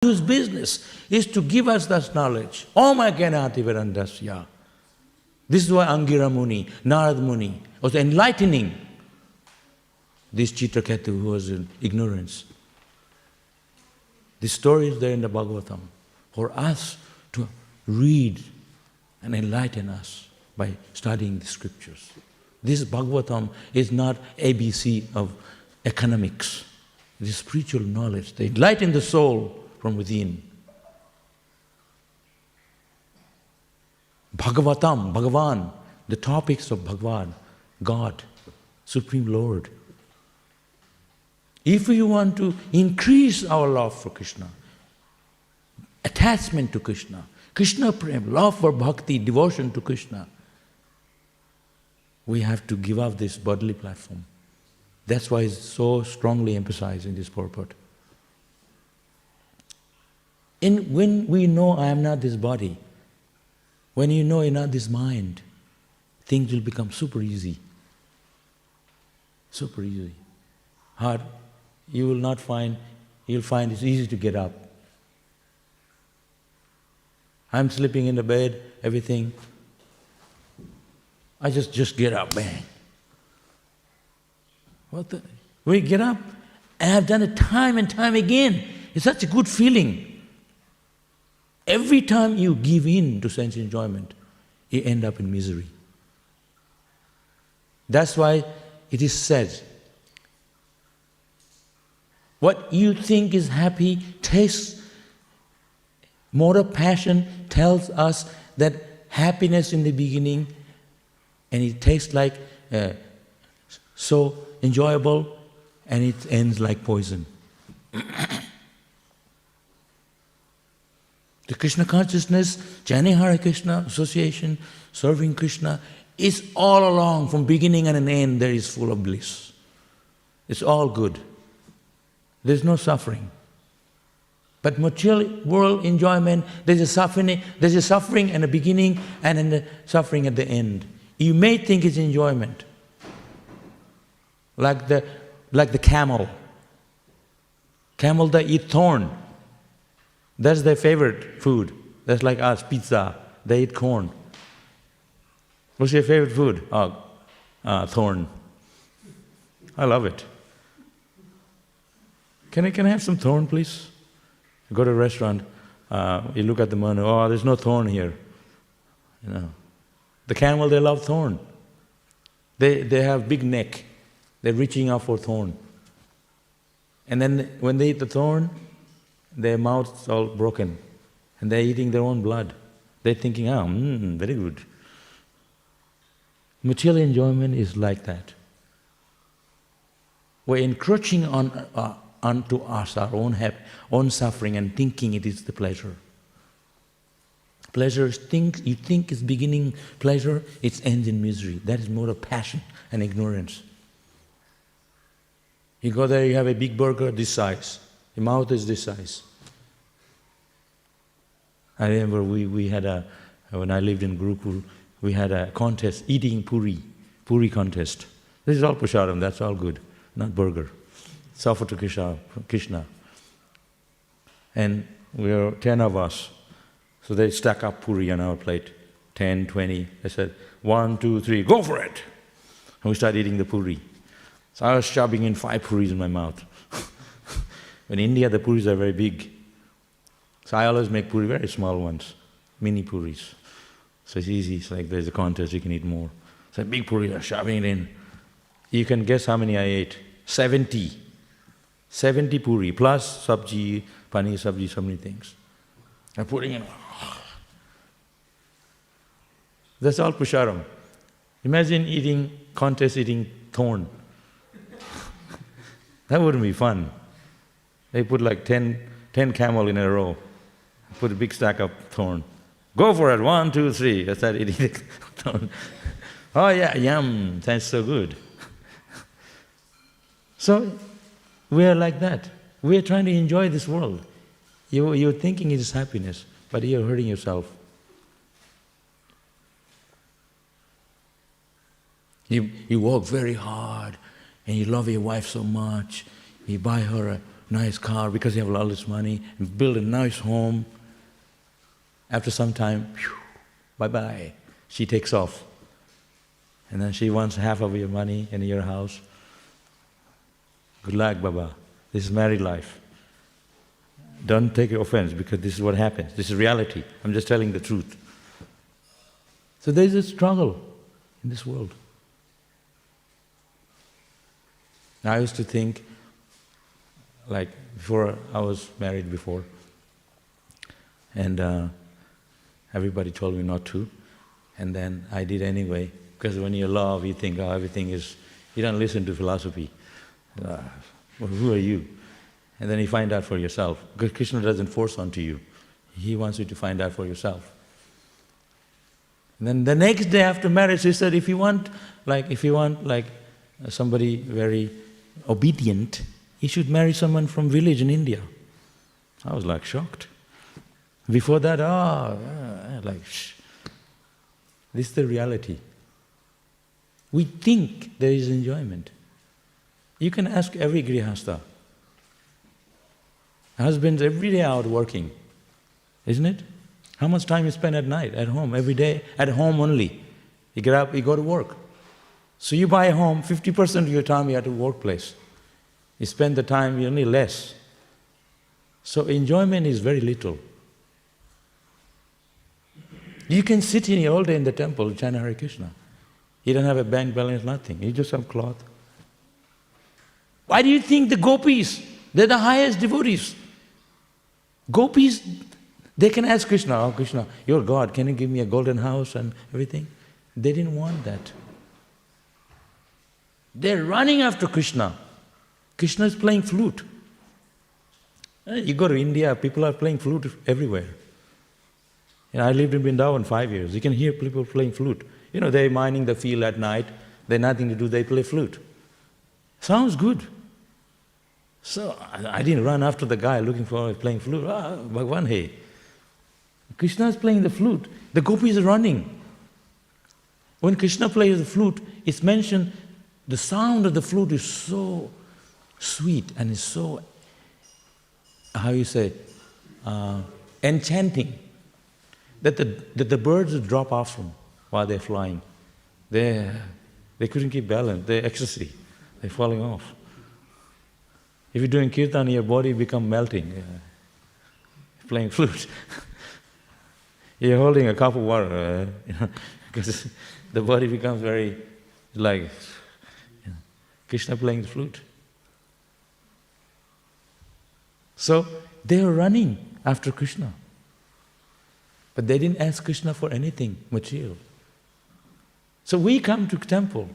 whose business is to give us that knowledge. Om Agyanati Varandasya. This is why Angira Muni, Narad Muni was enlightening this Chitraketu who was in ignorance. This story is there in the Bhagavatam for us to read and enlighten us by studying the scriptures. This Bhagavatam is not ABC of economics. It is spiritual knowledge. They enlighten the soul from within. Bhagavatam, Bhagavan, the topics of Bhagavan, God, Supreme Lord. If we want to increase our love for Krishna, attachment to Krishna, Krishna Prem, love for bhakti, devotion to Krishna, we have to give up this bodily platform. That's why it's so strongly emphasized in this purport. When we know I am not this body, when you know you're not this mind, things will become super easy. Super easy. Hard. You'll find it's easy to get up. I'm sleeping in the bed, everything. I just get up, bang. We get up, and I've done it time and time again. It's such a good feeling. Every time you give in to sense enjoyment, you end up in misery. That's why it is said, what you think is happy tastes, mode of passion tells us that happiness in the beginning, and it tastes like so enjoyable, and it ends like poison. The Krishna consciousness, chanting Hare Krishna, association, serving Krishna, is all along, from beginning and an end, there is full of bliss. It's all good. There's no suffering. But material world enjoyment, there's a suffering in the beginning and in the suffering at the end. You may think it's enjoyment. Like the camel. Camel, they eat thorn. That's their favorite food. That's like us, pizza. They eat corn. What's your favorite food? Thorn. I love it. Can I have some thorn, please? You go to a restaurant, you look at the menu, oh, there's no thorn here. You know. The camel, they love thorn. They have big neck. They're reaching out for thorn. And then when they eat the thorn, their mouth's all broken. And they're eating their own blood. They're thinking, very good. Material enjoyment is like that. We're encroaching onto us, our own suffering, and thinking it is the pleasure. Pleasure is you think is beginning pleasure, it ends in misery. That is more of passion and ignorance. You go there, you have a big burger this size. Your mouth is this size. I remember we had when I lived in Gurukul, we had a contest, eating puri contest. This is all prasadam, that's all good, not burger. It's offered to Krishna. And we were 10 of us. So they stack up puri on our plate, 10, 20. I said, 1, 2, 3, go for it! And we started eating the puri. So I was shoving in 5 puris in my mouth. In India, the puris are very big. So I always make puri very small ones, mini puris. So it's easy, it's like there's a contest, you can eat more. So big puri, I'm shoving it in. You can guess how many I ate? 70. 70 puri, plus sabji, paneer sabji, so many things. I'm putting in. That's all pusharam. Imagine eating thorn. That wouldn't be fun. They put like 10 camel in a row, put a big stack of thorn. Go for it, 1, 2, 3. I started eating thorn. Oh yeah, yum, that's so good. So, we are like that. We are trying to enjoy this world. You're thinking it is happiness, but you're hurting yourself. You work very hard, and you love your wife so much. You buy her a nice car because you have all this money, and build a nice home. After some time, bye-bye, she takes off. And then she wants half of your money in your house. Good luck, Baba. This is married life. Don't take offense because this is what happens. This is reality. I'm just telling the truth. So there is a struggle in this world. I used to think, like before I was married before, and everybody told me not to, and then I did anyway, because when you love, you think, oh, everything is, you don't listen to philosophy. Well, who are you? And then you find out for yourself, because Krishna doesn't force onto you. He wants you to find out for yourself. And then the next day after marriage, he said, if you want somebody very obedient, you should marry someone from village in India. I was like shocked. Before that, shh. This is the reality. We think there is enjoyment. You can ask every grihastha. Husbands every day out working, isn't it? How much time you spend at night, at home, every day, at home only. You get up, you go to work. So you buy a home, 50% of your time you're at the workplace. You spend the time only less. So enjoyment is very little. You can sit here all day in the temple, chant Hare Krishna. You don't have a bank balance, nothing. You just have cloth. Why do you think the gopis, they're the highest devotees? Gopis, they can ask Krishna, oh Krishna, you're God, can you give me a golden house and everything? They didn't want that. They're running after Krishna. Krishna is playing flute. You go to India, people are playing flute everywhere. I lived in Vrindavan 5 years. You can hear people playing flute. They're mining the field at night. They're nothing to do, they play flute. Sounds good. So I didn't run after the guy looking for playing flute. Bhagwan, hey. Krishna is playing the flute. The gopis are running. When Krishna plays the flute, it's mentioned the sound of the flute is so sweet and is so, enchanting, that the birds would drop off from while they're flying. They couldn't keep balance, they're ecstasy, they're falling off. If you're doing kirtan, your body becomes melting, playing flute. You're holding a cup of water, because the body becomes very like Krishna playing the flute. So they were running after Krishna. But they didn't ask Krishna for anything material. So we come to temple.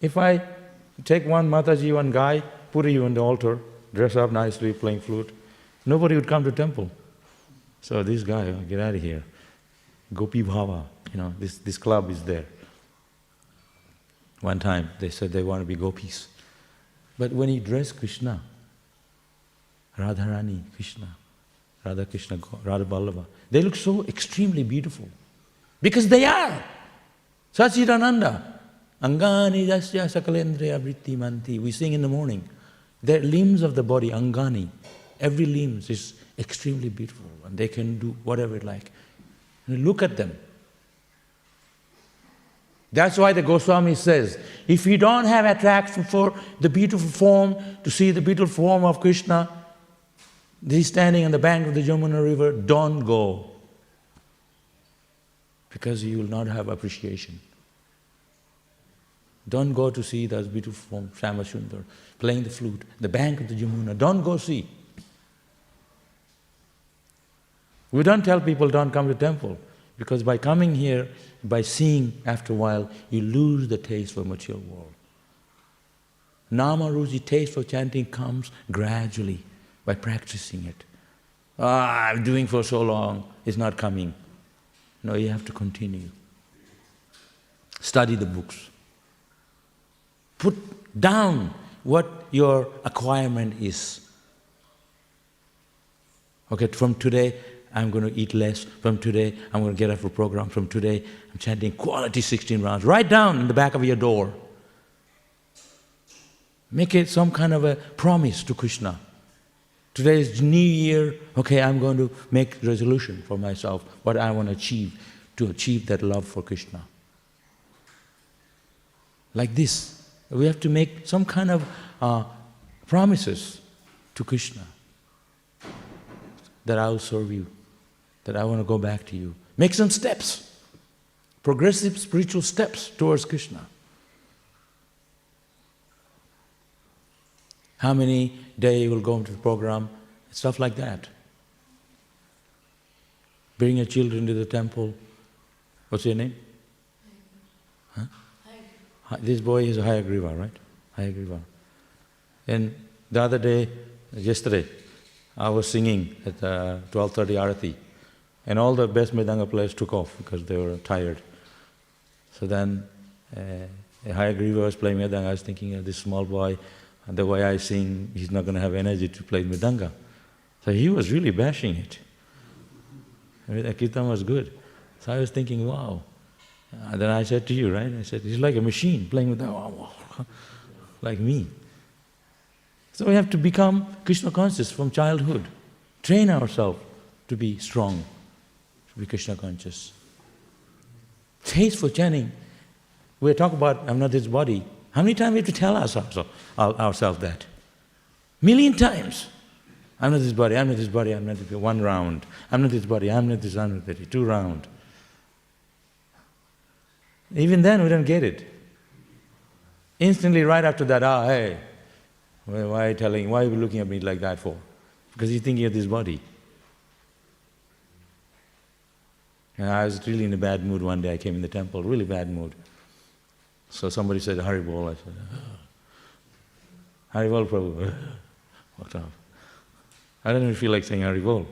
If I take one Mataji, one guy, put you on the altar, dress up nicely, playing flute, nobody would come to temple. So this guy, get out of here. Gopi Bhava, this club is there. One time they said they want to be gopis. But when he dressed Krishna, Radharani, Krishna, Radha Krishna, Radha Vallabha, they look so extremely beautiful. Because they are. Sachidananda. Angani jasya sakalendriya vritti manti. We sing in the morning. Their limbs of the body, Angani, every limb is extremely beautiful and they can do whatever they like. And look at them. That's why the Goswami says, if you don't have attraction for the beautiful form, to see the beautiful form of Krishna, he's standing on the bank of the Yamuna river, don't go. Because you will not have appreciation. Don't go to see that beautiful form, Shama Sundar, playing the flute, the bank of the Yamuna. Don't go see. We don't tell people don't come to temple, because by coming here, by seeing after a while, you lose the taste for material world. Nama Ruji, taste for chanting comes gradually by practicing it. I'm doing for so long, it's not coming. No, you have to continue. Study the books. Put down what your acquirement is. Okay, from today, I'm going to eat less. From today, I'm going to get up for a program. From today, I'm chanting quality 16 rounds. Write down in the back of your door. Make it some kind of a promise to Krishna. Today is New Year, okay, I'm going to make resolution for myself, what I want to achieve that love for Krishna. Like this, we have to make some kind of promises to Krishna. That I will serve you, that I want to go back to you. Make some steps, progressive spiritual steps towards Krishna. How many days you will go into the program, stuff like that. Bring your children to the temple. What's your name? Huh? This boy is a Hare, right? Hare. And the other day, yesterday, I was singing at 12:30 Arati, and all the best Mridanga players took off because they were tired. So then Hare was playing Mridanga. I was thinking, this small boy, and the way I sing, he's not going to have energy to play Mridanga. So he was really bashing it. I mean, the kirtan was good. So I was thinking, wow. And then I said to you, right? I said, he's like a machine playing Mridanga, like me. So we have to become Krishna conscious from childhood. Train ourselves to be strong, to be Krishna conscious. Taste for chanting. We talk about, I'm not this body. How many times we have to tell ourselves that? Million times. I'm not this body, I'm not this body, I'm not this body. 1 round. I'm not this body, I'm not this, I'm not that. 2 rounds. Even then we don't get it. Instantly right after that, hey, why are you looking at me like that for? Because you think you're this body. And I was really in a bad mood one day. I came in the temple, really bad mood. So somebody said, Hare Bol. I said, Hare Bol, Prabhu. What up? I don't even feel like saying Hare Bol.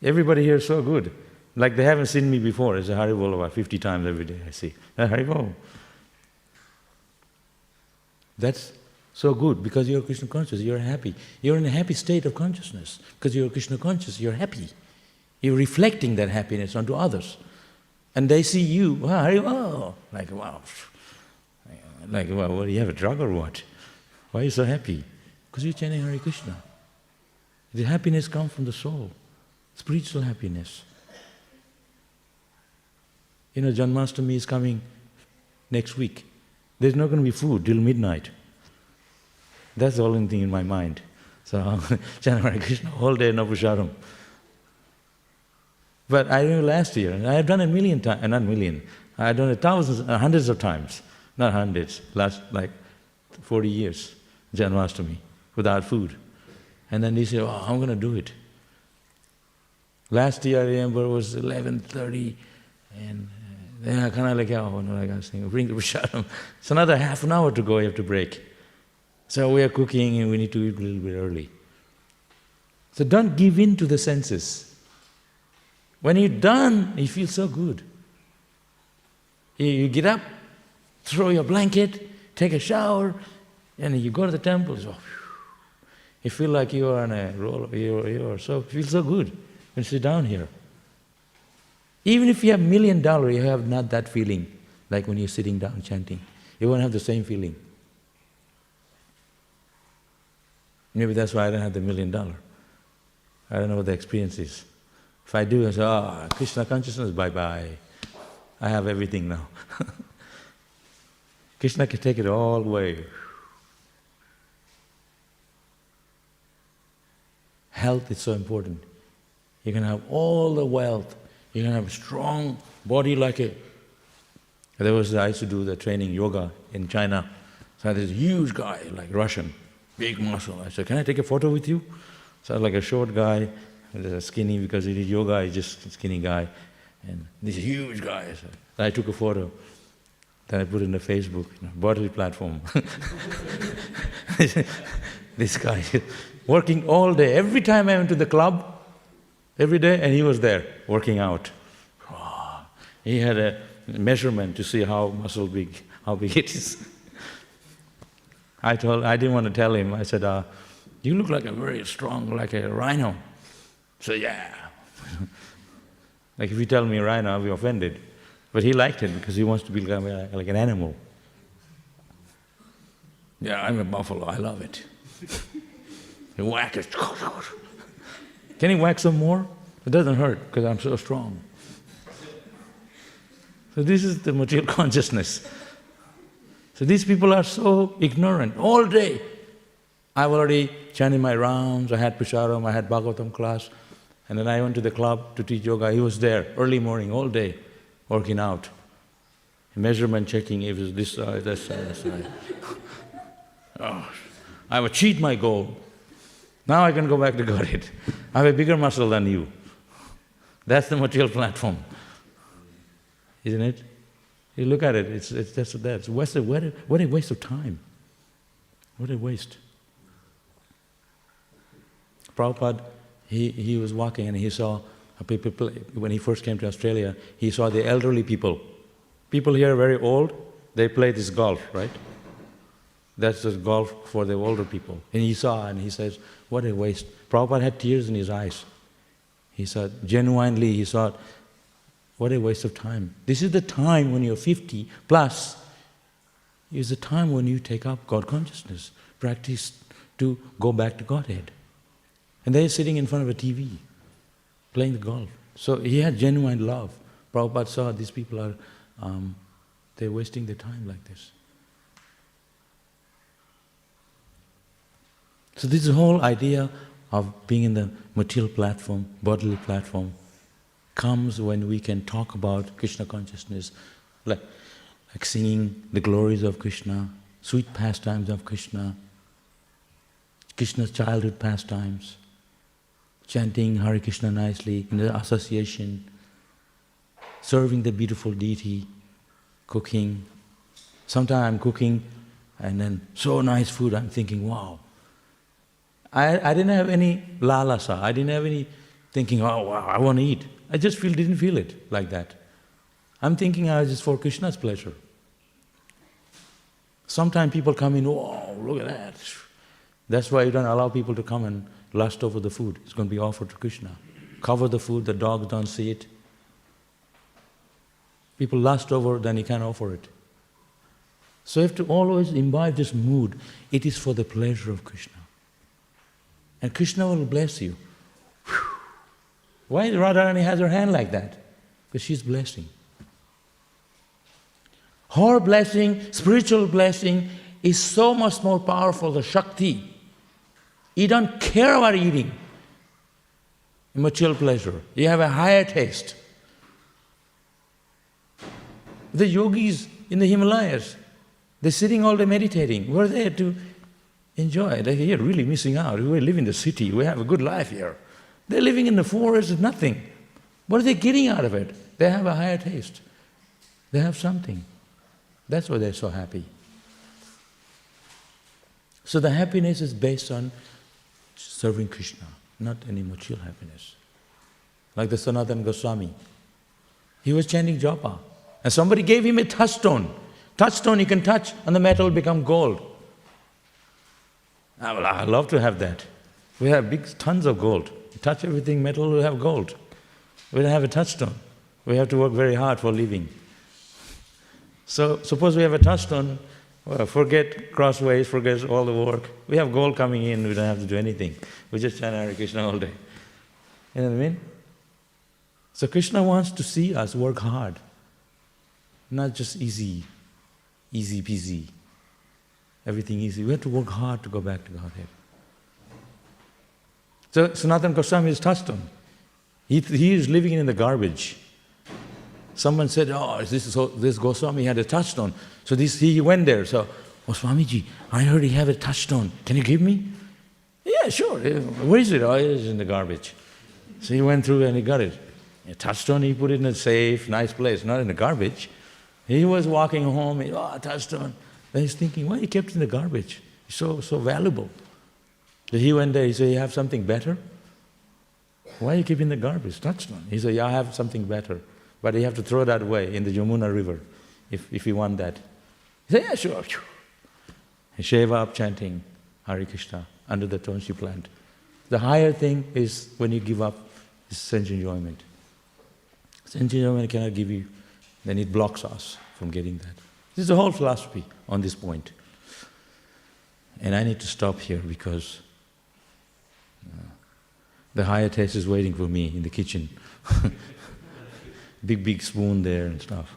Everybody here is so good. Like they haven't seen me before. I say Hare Bol about 50 times every day. I say, Hare Bol. That's so good because you're Krishna conscious, you're happy. You're in a happy state of consciousness. Because you're Krishna conscious, you're happy. You're reflecting that happiness onto others. And they see you, wow, like wow. Like, well, what, do you have a drug or what? Why are you so happy? Because you're chanting Hare Krishna. The happiness comes from the soul, spiritual happiness. You know, Janmashtami is coming next week. There's not going to be food till midnight. That's the only thing in my mind. So I'm chanting Hare Krishna all day, no pusharam. But I remember last year, and I have done 1,000,000 times, not million, I have done it thousands, hundreds of times, not hundreds, last like 40 years, Janmashtami, without food. And then he said, oh, I'm going to do it. Last year I remember it was 11:30, and then I kind of like, I was saying, bring the prasadam. It's another half an hour to go, you have to break. So we are cooking and we need to eat a little bit early. So don't give in to the senses. When you're done, you feel so good. You get up, throw your blanket, take a shower, and you go to the temple. So, you feel like you are on a roll. You feel so good when you sit down here. Even if you have $1 million, you have not that feeling like when you're sitting down chanting. You won't have the same feeling. Maybe that's why I don't have the $1 million. I don't know what the experience is. If I do, I say, Krishna consciousness, bye-bye. I have everything now. Krishna can take it all away. Health is so important. You can have all the wealth. You can have a strong body like a... I used to do the training yoga in China. So there's a huge guy, like Russian, big muscle. I said, can I take a photo with you? So I was like a short guy, skinny because he did yoga, he's just a skinny guy. And this huge guy. So I took a photo. Then I put it in the Facebook, bodily platform. This guy working all day. Every time I went to the club, every day, and he was there working out. Oh, he had a measurement to see how big it is. I didn't want to tell him. I said, you look like a very strong, like a rhino. So yeah. Like if you tell me rhino, I'll be offended. But he liked it because he wants to be like an animal. Yeah, I'm a buffalo, I love it. You whack it. Can you whack some more? It doesn't hurt because I'm so strong. So this is the material consciousness. So these people are so ignorant all day. I've already chanted my rounds, I had Prasaram, I had Bhagavatam class, and then I went to the club to teach yoga. He was there early morning, all day, working out. Measurement checking, if it's this side, that side, that side. Oh, I have achieved my goal. Now I can go back to Godhead. I have a bigger muscle than you. That's the material platform. Isn't it? You look at it, it's just that. What a waste of time. What a waste. Prabhupada, he was walking and he saw people, when he first came to Australia, he saw the elderly people. People here are very old, they play this golf, right? That's just golf for the older people. And he saw and he says, what a waste. Prabhupada had tears in his eyes. He said, genuinely he thought, what a waste of time. This is the time when you're 50 plus, is the time when you take up God consciousness, practice to go back to Godhead. And they're sitting in front of a TV, playing the golf. So he had genuine love. Prabhupada saw these people are, they're wasting their time like this. So this whole idea of being in the material platform, bodily platform, comes when we can talk about Krishna consciousness, like singing the glories of Krishna, sweet pastimes of Krishna, Krishna's childhood pastimes, chanting Hare Krishna nicely in the association, serving the beautiful deity, cooking. Sometimes I'm cooking and then so nice food, I'm thinking, wow. I didn't have any lalasa, I didn't have any thinking, oh wow, I want to eat. I just didn't feel it like that. I'm thinking I was just for Krishna's pleasure. Sometimes people come in, oh, look at that. That's why you don't allow people to come and lust over the food. It's going to be offered to Krishna. Cover the food, the dogs don't see it. People lust over, then you can't offer it. So you have to always imbibe this mood. It is for the pleasure of Krishna. And Krishna will bless you. Whew. Why Radharani has her hand like that? Because she's blessing. Her blessing, spiritual blessing, is so much more powerful, the Shakti. You don't care about eating, material pleasure. You have a higher taste. The yogis in the Himalayas, they're sitting all day meditating. We're there to enjoy. They're here really missing out. We live in the city, we have a good life here. They're living in the forest with nothing. What are they getting out of it? They have a higher taste. They have something. That's why they're so happy. So the happiness is based on serving Krishna, not any material happiness. Like the Sanatana Goswami. He was chanting japa, and somebody gave him a touchstone. Touchstone you can touch and the metal will become gold. I'd love to have that. We have big tons of gold. You touch everything, metal will have gold. We don't have a touchstone. We have to work very hard for living. So suppose we have a touchstone, well, forget crossways, forget all the work. We have gold coming in, we don't have to do anything. We just chant Hare Krishna all day. You know what I mean? So Krishna wants to see us work hard, not just easy peasy. Everything easy. We have to work hard to go back to Godhead. So Sanatana Goswami is touchstone. He is living in the garbage. Someone said, oh, this Goswami had a touchstone. So he went there. So, oh Swamiji, I heard he have a touchstone. Can you give me? Yeah, sure. Where is it? Oh, it is in the garbage. So he went through and he got it. A touchstone, he put it in a safe, nice place, not in the garbage. He was walking home, touchstone. Then he's thinking, why he kept it in the garbage? It's so valuable. So he went there, he said, you have something better? Why you keep it in the garbage? Touchstone. He said, yeah, I have something better. But you have to throw that away in the Yamuna river, if you want that. He said, yeah, sure. He shave up chanting Hare Krishna under the tonshi plant. The higher thing is when you give up is sense enjoyment. Sense enjoyment cannot give you, then it blocks us from getting that. This is the whole philosophy on this point. And I need to stop here because the higher taste is waiting for me in the kitchen. Big spoon there and stuff.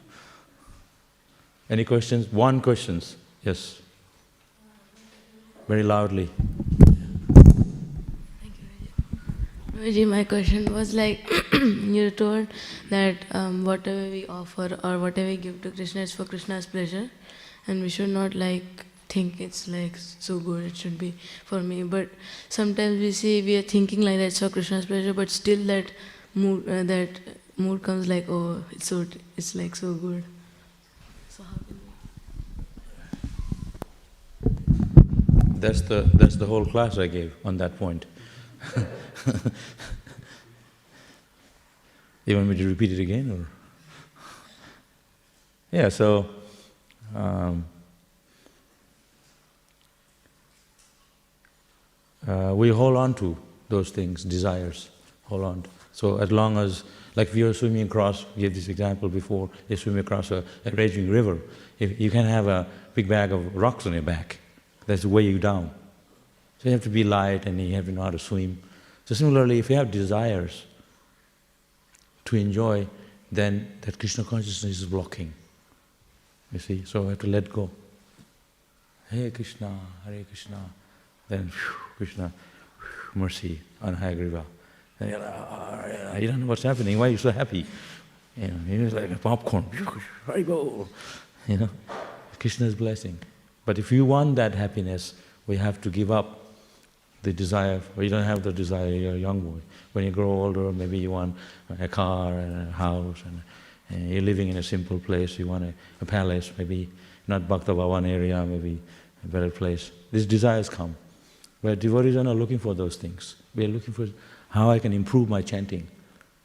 Any questions? One questions. Yes. Very loudly. Thank you, Prabhuji. My question was like, you told that whatever we offer or whatever we give to Krishna is for Krishna's pleasure, and we should not like think it's like so good, it should be for me. But sometimes we see we are thinking like that it's for Krishna's pleasure, but still that mood comes like, oh, it's like so good. So how can we? That's the whole class I gave on that point. You want me to repeat it again, or? Yeah. So. We hold on to those things, desires, hold on. So as long as, like if you're swimming across, we gave this example before, you're swimming across a raging river, if you can have a big bag of rocks on your back, that's weigh you down. So you have to be light and you have to know how to swim. So similarly, if you have desires to enjoy, then that Krishna consciousness is blocking. You see, so we have to let go. Hare Krishna, Hare Krishna. Then Krishna, mercy on Hayagriva. And you're like, you don't know what's happening, why are you so happy? You know, it's like a popcorn, Haribo. You know, Krishna's blessing. But if you want that happiness, we have to give up the desire. Well, you don't have the desire, you're a young boy. When you grow older, maybe you want a car and a house, and you're living in a simple place, you want a palace, maybe not Bhaktivedanta area, maybe a better place. These desires come. But devotees are not looking for those things. We are looking for how I can improve my chanting,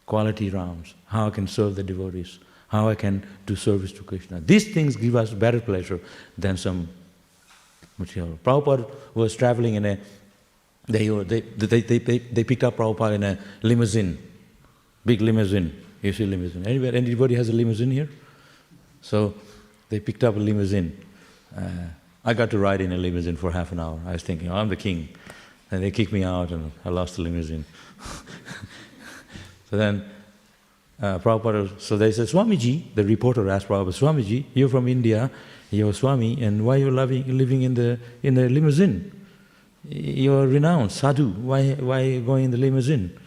quality rounds, how I can serve the devotees, how I can do service to Krishna. These things give us better pleasure than some material. Prabhupada was traveling in a, they picked up Prabhupada in a limousine, big limousine. You see limousine. Anybody has a limousine here? So they picked up a limousine. I got to ride in a limousine for half an hour. I was thinking, oh, I'm the king. And they kicked me out and I lost the limousine. So then Prabhupada, so they said, Swamiji, the reporter asked Prabhupada, Swamiji, you're from India, you're Swami, and why are you living in the limousine? You're renowned, sadhu, why are you going in the limousine?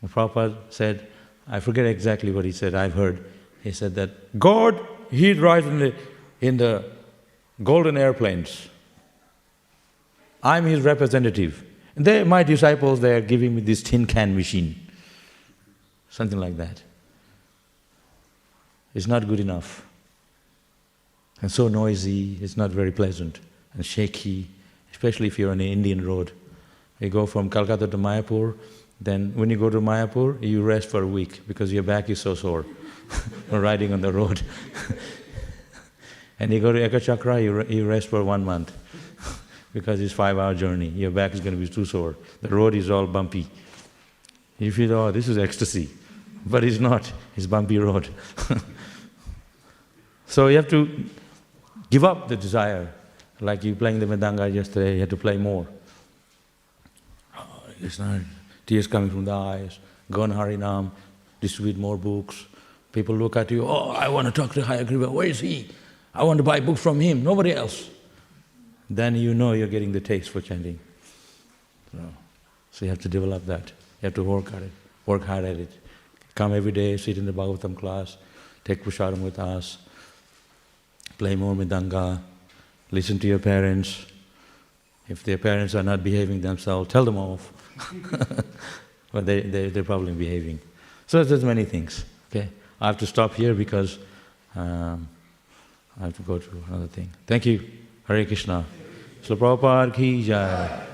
And Prabhupada said, I forget exactly what he said, I've heard. He said that God, He rides in the golden airplanes. I'm His representative. And my disciples, they are giving me this tin can machine. Something like that. It's not good enough. And so noisy, it's not very pleasant. And shaky, especially if you're on an Indian road. You go from Calcutta to Mayapur, then when you go to Mayapur, you rest for a week because your back is so sore from riding on the road. And you go to ISKCON, you rest for 1 month because it's a 5-hour journey. Your back is going to be too sore. The road is all bumpy. You feel, oh, this is ecstasy. But it's not. It's bumpy road. So you have to give up the desire. Like you playing the mridanga yesterday, you have to play more. Oh, it's not tears coming from the eyes. Go on Harinam, distribute more books. People look at you, oh, I want to talk to Hayagriva. Where is he? I want to buy a book from him, nobody else. Then you know you're getting the taste for chanting. So you have to develop that. You have to work hard at it. Come every day, sit in the Bhagavatam class, take prasadam with us, play more mridanga, listen to your parents. If their parents are not behaving themselves, tell them off. But they're probably behaving. So there's many things. Okay, I have to stop here because I have to go to another thing. Thank you. Hare Krishna. Srila Prabhupada ki jai.